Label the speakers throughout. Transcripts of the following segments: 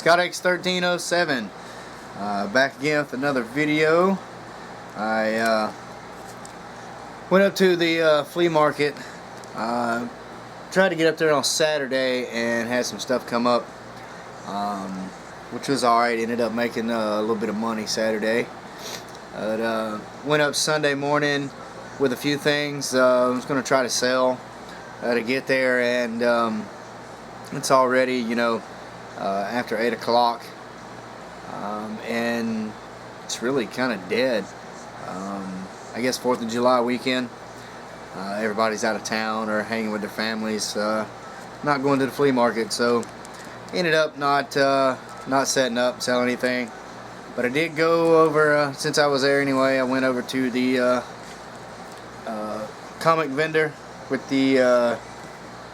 Speaker 1: Scott X1307, back again with another video. I went up to the flea market, tried to get up there on Saturday and had some stuff come up, which was alright. Ended up making a little bit of money Saturday. But went up Sunday morning with a few things I was going to try to sell to get there, and it's already, you know, after 8 o'clock, and it's really kind of dead. I guess 4th of July weekend, everybody's out of town or hanging with their families, not going to the flea market, so ended up not setting up, selling anything. But I did go over, since I was there anyway, I went over to the comic vendor with the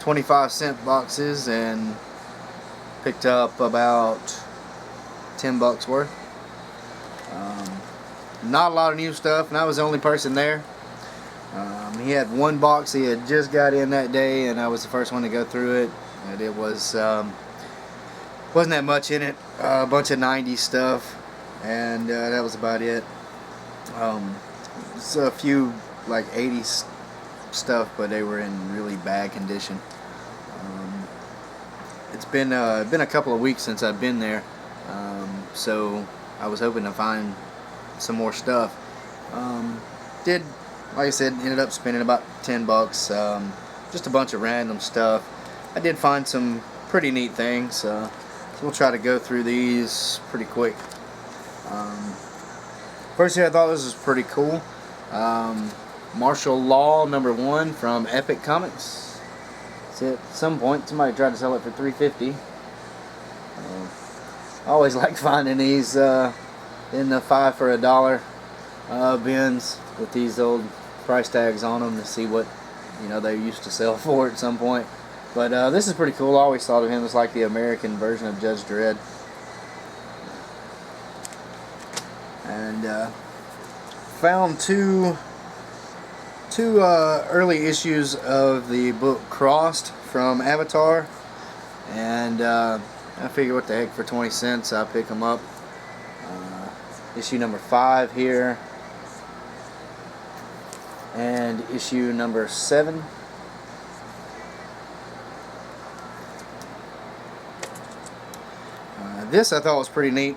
Speaker 1: 25-cent boxes and picked up about $10 worth. Not a lot of new stuff, and I was the only person there. He had one box he had just got in that day, and I was the first one to go through it. And it was wasn't that much in it. A bunch of 90s stuff, and that was about it. Just a few like 80s stuff, but they were in really bad condition. It's been a couple of weeks since I've been there, so I was hoping to find some more stuff. Did, like I said, ended up spending about $10. Just a bunch of random stuff. I did find some pretty neat things, so we'll try to go through these pretty quick. First thing, I thought this was pretty cool. Martial Law #1 from Epic Comics. At some point somebody tried to sell it for $3.50. I always like finding these in the 5 for $1 bins with these old price tags on them to see what, you know, they used to sell for at some point. But this is pretty cool. I always thought of him as like the American version of Judge Dredd. And found two early issues of the book Crossed from Avatar, and I figure what the heck, for 20 cents I'll pick them up. Issue number 5 here, and issue number 7. This I thought was pretty neat.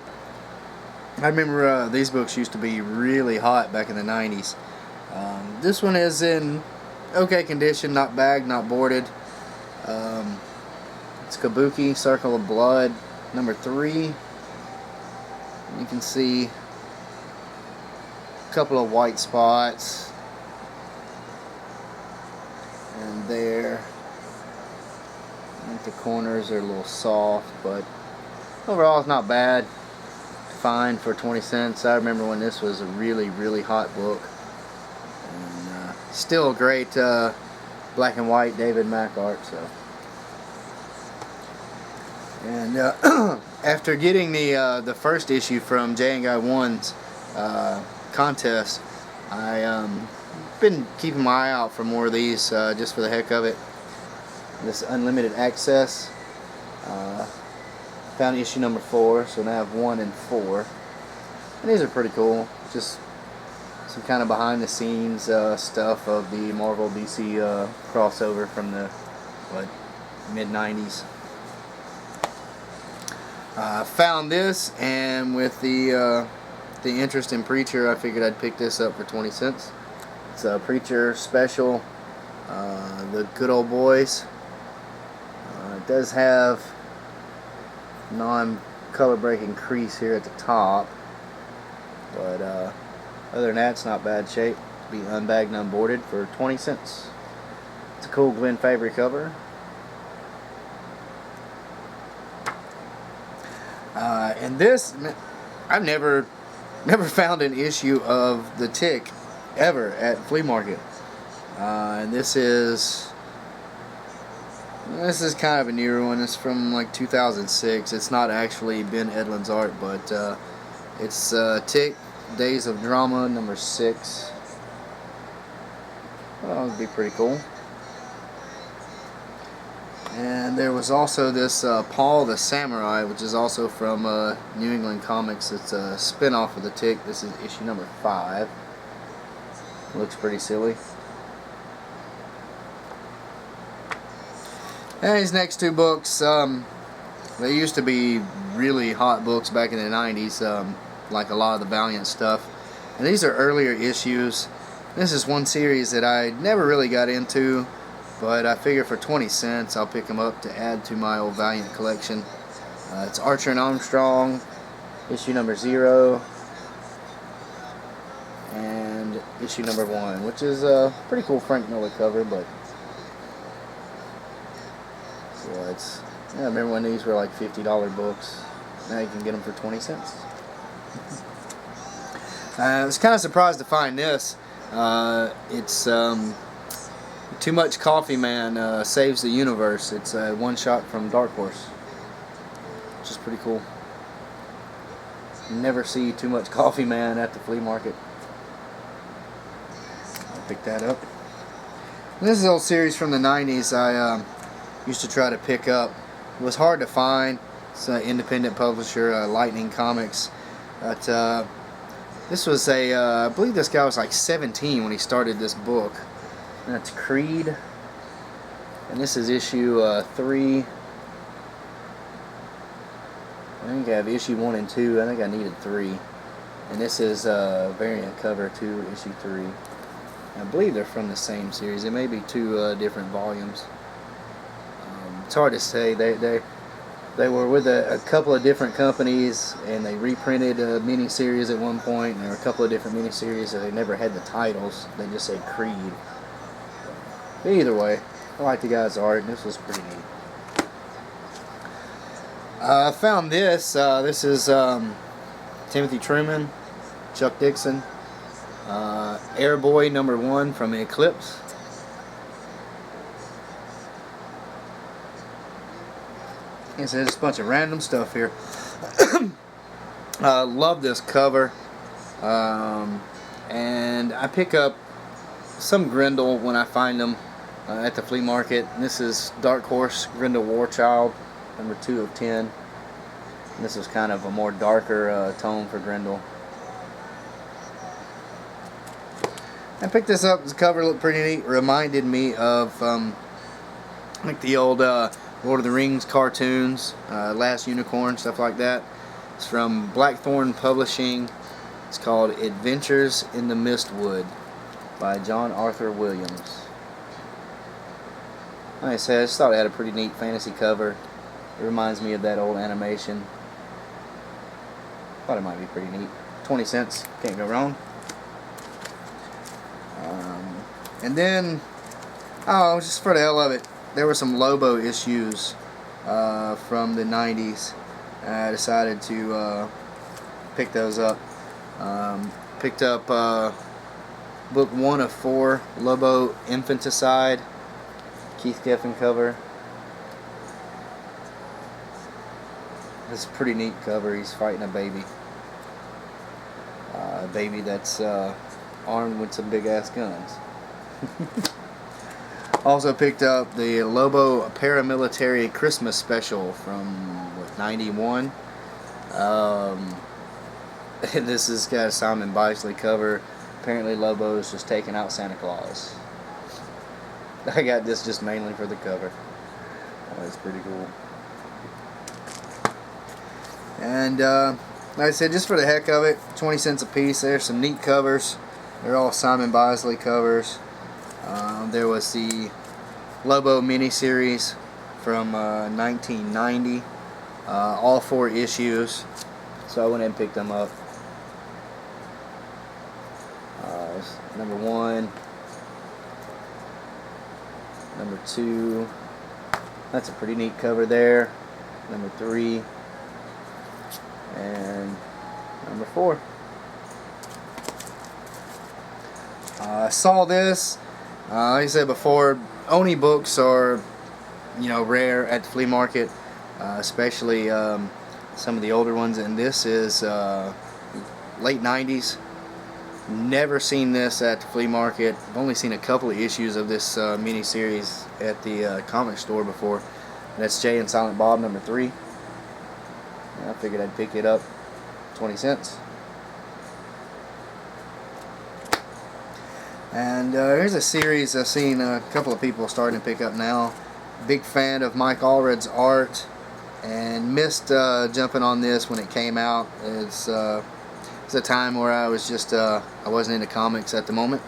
Speaker 1: I remember these books used to be really hot back in the 90s. This one is in okay condition, not bagged, not boarded. It's Kabuki, Circle of Blood, #3. You can see a couple of white spots, and there. I think the corners are a little soft, but overall it's not bad. Fine for 20 cents. I remember when this was a really, really hot book. And still a great black and white David Mack art. So, and after getting the first issue from J and Guy 1's contest, I been keeping my eye out for more of these just for the heck of it. This Unlimited Access. Found issue number 4, so now I have 1 and 4, and these are pretty cool. Just some kind of behind the scenes stuff of the Marvel DC crossover from the mid-90s. Found this, and with the interest in Preacher, I figured I'd pick this up for 20 cents. It's a Preacher special, The Good Old Boys. It does have non-color breaking crease here at the top, but other than that, it's not bad shape. Be unbagged and unboarded for 20 cents. It's a cool Glenn Fabry cover. And this, I've never found an issue of The Tick ever at flea market. And this is kind of a newer one. It's from like 2006. It's not actually Ben Edlund's art, but it's Tick, Days of Drama #6. Well, that would be pretty cool. And there was also this Paul the Samurai, which is also from New England Comics. It's a spin-off of the Tick. This is issue number 5. Looks pretty silly. And these next two books, they used to be really hot books back in the 90s, like a lot of the Valiant stuff. And these are earlier issues. This is one series that I never really got into, but I figure for 20 cents I'll pick them up to add to my old Valiant collection. It's Archer and Armstrong, issue number 0, and issue number 1, which is a pretty cool Frank Miller cover, but yeah, I remember when these were like $50 books. Now you can get them for 20 cents. I was kind of surprised to find this. It's Too Much Coffee Man Saves the Universe. It's a one-shot from Dark Horse, which is pretty cool. You never see Too Much Coffee Man at the flea market. I'll pick that up. And this is an old series from the 90s I used to try to pick up. It was hard to find. It's an independent publisher, Lightning Comics. But this was I believe this guy was like 17 when he started this book. And that's Creed. And this is issue 3. I think I have issue 1 and 2. I think I needed 3. And this is variant cover 2, issue 3. I believe they're from the same series. It may be 2 different volumes. It's hard to say. They were with a couple of different companies, and they reprinted a miniseries at one point, and there were a couple of different miniseries that they never had the titles. They just said Creed. But either way, I like the guy's art, and this was pretty neat. I found this. This is Timothy Truman, Chuck Dixon, Airboy number 1 from Eclipse. And so there's just a bunch of random stuff here. Love this cover. And I pick up some Grendel when I find them at the flea market. And this is Dark Horse Grendel Warchild, number 2 of 10. And this is kind of a more darker tone for Grendel. I picked this up. The cover looked pretty neat. Reminded me of like the old Lord of the Rings cartoons, Last Unicorn, stuff like that. It's from Blackthorn Publishing. It's called Adventures in the Mistwood by John Arthur Williams. Like I said, I just thought it had a pretty neat fantasy cover. It reminds me of that old animation. Thought it might be pretty neat. 20 cents, can't go wrong. And then, oh, just for the hell of it, there were some Lobo issues from the 90s. I decided to pick those up. Picked up book 1 of 4, Lobo Infanticide, Keith Giffen cover. This is a pretty neat cover. He's fighting a baby. A baby that's armed with some big ass guns. Also picked up the Lobo Paramilitary Christmas Special from, what, 91? This has got a Simon Bisley cover. Apparently Lobo is just taking out Santa Claus. I got this just mainly for the cover. That's pretty cool. And like I said, just for the heck of it, 20 cents a piece. There's some neat covers. They're all Simon Bisley covers. There was the Lobo miniseries from 1990, all 4 issues, so I went and picked them up. Number 1, number 2, that's a pretty neat cover there, number 3, and number 4. I saw this. Like I said before, Oni books are, rare at the flea market, especially some of the older ones. And this is late 90s. Never seen this at the flea market. I've only seen a couple of issues of this mini-series at the comic store before. That's Jay and Silent Bob number 3. And I figured I'd pick it up 20 cents. And here's a series I've seen a couple of people starting to pick up now. Big fan of Mike Allred's art, and missed jumping on this when it came out. It's a time where I was just I wasn't into comics at the moment,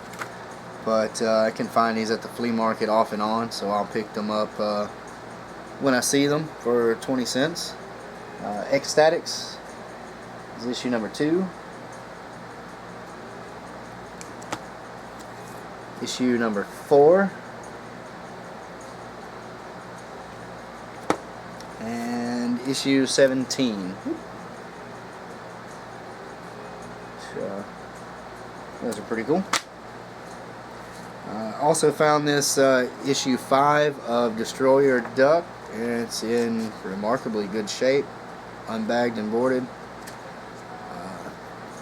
Speaker 1: but I can find these at the flea market off and on, so I'll pick them up when I see them for 20 cents. Ecstatics is issue number 2. Issue number 4. And issue 17. So, those are pretty cool. Also found this issue 5 of Destroyer Duck, and it's in remarkably good shape, unbagged and boarded.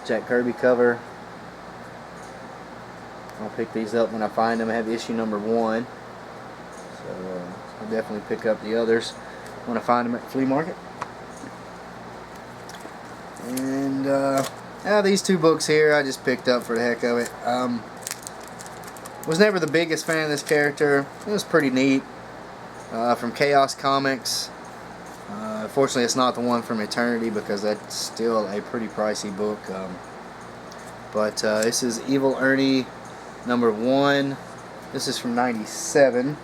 Speaker 1: Jack Kirby cover. I'll pick these up when I find them. I have issue number 1, so I'll definitely pick up the others when I find them at the flea market. And these 2 books here I just picked up for the heck of it. Was never the biggest fan of this character. It was pretty neat. From Chaos Comics. Fortunately, it's not the one from Eternity, because that's still a pretty pricey book. But this is Evil Ernie number 1. This is from '97.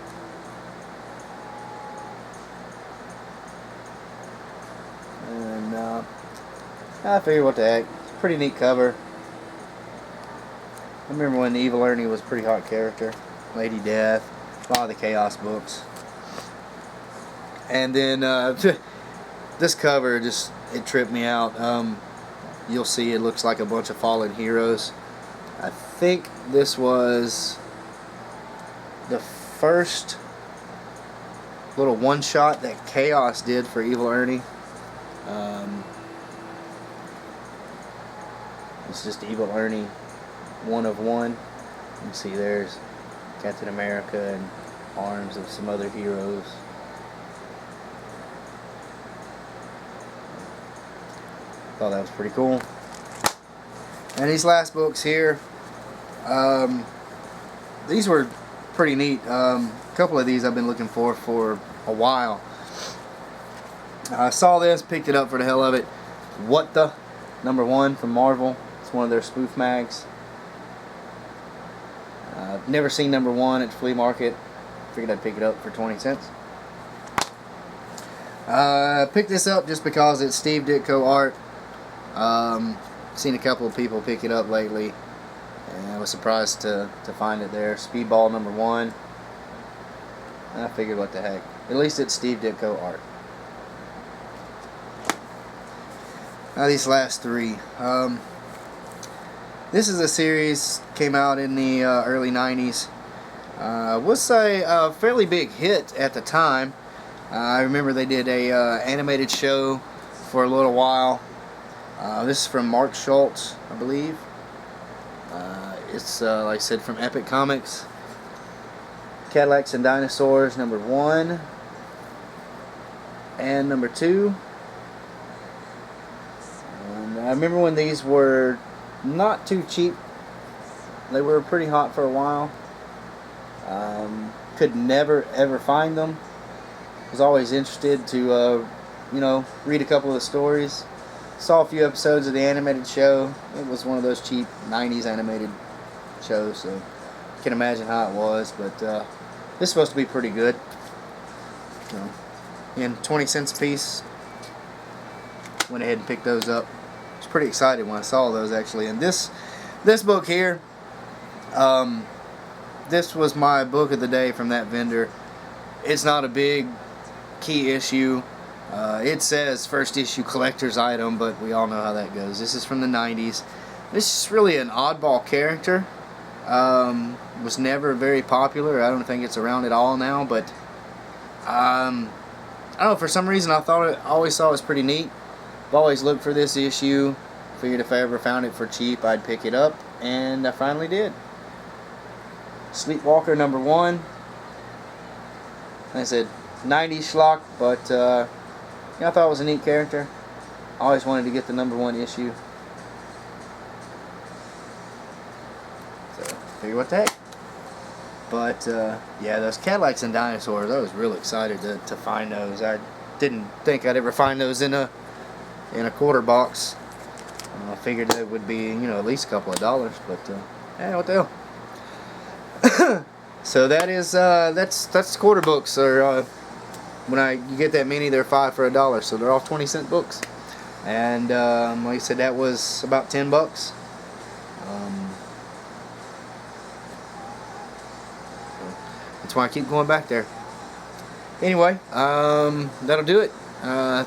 Speaker 1: And I figured, what the heck, it's a pretty neat cover. I remember when Evil Ernie was a pretty hot character. Lady Death, a lot of the Chaos books. And then this cover just, it tripped me out. You'll see it looks like a bunch of fallen heroes. I think this was the first little one-shot that Chaos did for Evil Ernie. It's just Evil Ernie 1 of 1. You can see there's Captain America and arms of some other heroes. Thought that was pretty cool. And these last books here, these were pretty neat. A couple of these I've been looking for a while. I saw this, picked it up for the hell of it. What the? Number 1 from Marvel. It's one of their spoof mags. Never seen number 1 at the flea market. Figured I'd pick it up for 20 cents. Picked this up just because it's Steve Ditko art. Seen a couple of people pick it up lately, and I was surprised to find it there. Speedball number 1. And I figured, what the heck, at least it's Steve Ditko art. Now these last 3. This is a series, came out in the early 90s. Was a fairly big hit at the time. I remember they did a animated show for a little while. This is from Mark Schultz, I believe. It's, like I said, from Epic Comics. Cadillacs and Dinosaurs, number 1. And number 2. And I remember when these were not too cheap. They were pretty hot for a while. Could never ever find them. Was always interested to, you know, read a couple of the stories. Saw a few episodes of the animated show. It was one of those cheap 90s animated shows, so you can imagine how it was. But this is supposed to be pretty good. So, and 20 cents a piece. Went ahead and picked those up. I was pretty excited when I saw those, actually. And this book here, this was my book of the day from that vendor. It's not a big key issue. It says first issue collector's item, but we all know how that goes. This is from the 90s. This is really an oddball character. Was never very popular. I don't think it's around at all now, but I don't know, for some reason I always thought it was pretty neat. I've always looked for this issue. Figured if I ever found it for cheap, I'd pick it up, and I finally did. Sleepwalker number 1. Like I said, 90s schlock, but I thought it was a neat character. I always wanted to get the #1 issue. So, figure what the heck. But, yeah, those Cadillacs and Dinosaurs, I was real excited to find those. I didn't think I'd ever find those in a quarter box. I figured it would be, at least a couple of dollars, but, yeah, what the hell. So that is, that's quarter books, or, when you get that many, they're 5 for $1, so they're all 20-cent books. And, like I said, that was about $10. That's why I keep going back there. Anyway, that'll do it.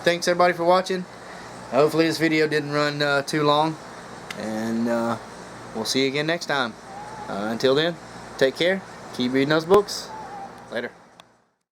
Speaker 1: Thanks everybody for watching. Hopefully this video didn't run too long. And we'll see you again next time. Until then, take care. Keep reading those books. Later.